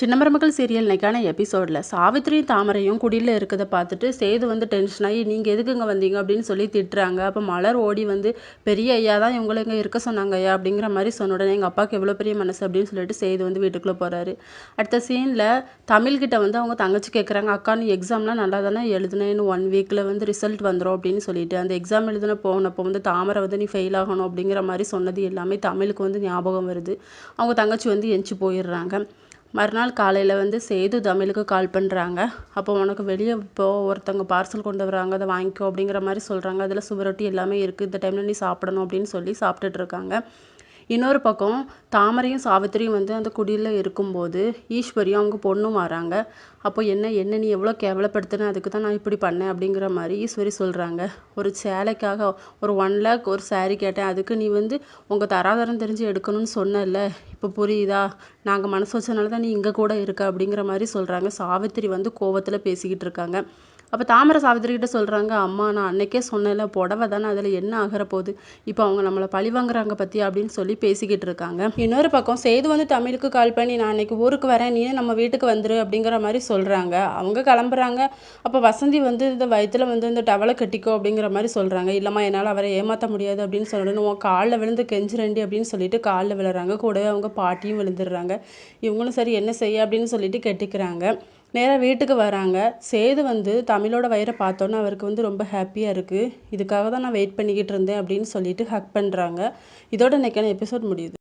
சின்ன மருமகள் சீரியல் இன்னைக்கான எபிசோடில் சாவித்திரியும் தாமரையும் குடியில் இருக்கிறத பார்த்துட்டு சேது வந்து டென்ஷன் ஆகி நீங்கள் எதுக்கு இங்கே வந்தீங்க அப்படின்னு சொல்லி திட்டுறாங்க. அப்போ மலர் ஓடி வந்து பெரிய ஐயா தான் இவங்களை இங்கே இருக்க சொன்னாங்க ஐயா அப்படிங்கிற மாதிரி சொன்ன உடனே எங்கள் அப்பாவுக்கு எவ்வளோ பெரிய மனசு அப்படின்னு சொல்லிட்டு சேது வந்து வீட்டுக்குள்ளே போகிறாரு. அடுத்த சீனில் தமிழ்கிட்ட வந்து அவங்க தங்கச்சி கேட்குறாங்க, அக்கா நீ எக்ஸாம்லாம் நல்லா தானே எழுதுனேன்னு 1 வீக்கில் வந்து ரிசல்ட் வந்துடும் அப்படின்னு சொல்லிட்டு அந்த எக்ஸாம் எழுதுன போனப்போ வந்து தாமரை வந்து நீ ஃபெயில் ஆகணும் அப்படிங்கிற மாதிரி சொன்னது எல்லாமே தமிழுக்கு வந்து ஞாபகம் வருது. அவங்க தங்கச்சி வந்து எஞ்சி போயிடுறாங்க. மறுநாள் காலையில் வந்து சேது தமிழுக்கு கால் பண்ணுறாங்க. அப்போ உனக்கு வெளியே இப்போ ஒருத்தவங்க பார்சல் கொண்டு வராங்க, அதை வாங்கிக்கோ அப்படிங்கிற மாதிரி சொல்கிறாங்க. அதில் சுவரொட்டி எல்லாமே இருக்குது, இந்த டைமில் நீ சாப்பிடணும் அப்படின்னு சொல்லி சாப்பிட்டுட்ருக்காங்க. இன்னொரு பக்கம் தாமரையும் சாவித்திரியும் வந்து அந்த குடியில் இருக்கும்போது ஈஸ்வரியும் அவங்க பொண்ணும் வராங்க. அப்போ என்ன நீ எவ்வளோ கேவலப்படுத்தின, அதுக்கு தான் நான் இப்படி பண்ணேன் அப்படிங்கிற மாதிரி ஈஸ்வரி சொல்கிறாங்க. ஒரு சேலைக்காக ஒரு 1 லேக் ஒரு saree கேட்டேன், அதுக்கு நீ வந்து உங்கள் தராதரம் தெரிஞ்சு எடுக்கணும்னு சொன்னல, இப்போ புரியுதா, நாங்கள் மனசு வச்சனால தான் நீ இங்கே கூட இருக்க அப்படிங்கிற மாதிரி சொல்கிறாங்க. சாவித்திரி வந்து கோவத்தில் பேசிக்கிட்டு இருக்காங்க. அப்போ தாமரை சாவித்திரிக்கிட்ட சொல்கிறாங்க, அம்மா நான் அன்னைக்கே சொன்னேன்ல புடவை தானே, அதில் என்ன ஆகிற போகுது, இப்போ அவங்க நம்மளை பழி வாங்குறாங்க பற்றி அப்படின்னு சொல்லி பேசிக்கிட்டு இருக்காங்க. இன்னொரு பக்கம் சேது வந்து தமிழுக்கு கால் பண்ணி நான் அன்னைக்கு ஊருக்கு வரேன், நீ நம்ம வீட்டுக்கு வந்துரு அப்படிங்கிற மாதிரி சொல்கிறாங்க. அவங்க கிளம்புறாங்க. அப்போ வசந்தி வந்து இந்த வயிற்றுல வந்து இந்த டவலை கட்டிக்கோ அப்படிங்கிற மாதிரி சொல்கிறாங்க. இல்லைம்மா என்னால் அவரை ஏமாற்ற முடியாது அப்படின்னு சொல்லிட்டு உன் காலில் விழுந்து கெஞ்சுரண்டி அப்படின்னு சொல்லிட்டு காலில் விழுறாங்க. கூடவே அவங்க பாட்டியும் விழுந்துடுறாங்க. இவங்களும் சரி என்ன செய்ய அப்படின்னு சொல்லிட்டு கெட்டிக்கிறாங்க. நேராக வீட்டுக்கு வராங்க. சேது வந்து தமிழோட வயிறை பார்த்தோன்னே அவருக்கு வந்து ரொம்ப ஹாப்பியாக இருக்குது. இதுக்காக தான் நான் வெயிட் பண்ணிக்கிட்டு இருந்தேன் அப்படின்னு சொல்லிட்டு ஹக் பண்ணுறாங்க. இதோட இன்னைக்கான எபிசோட் முடியுது.